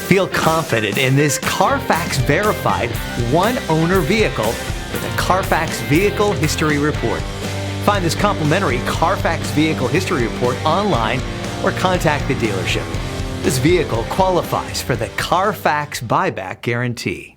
Feel confident in this Carfax verified one-owner vehicle with a Carfax Vehicle History Report. Find this complimentary Carfax Vehicle History Report online or contact the dealership. This vehicle qualifies for the Carfax Buyback Guarantee.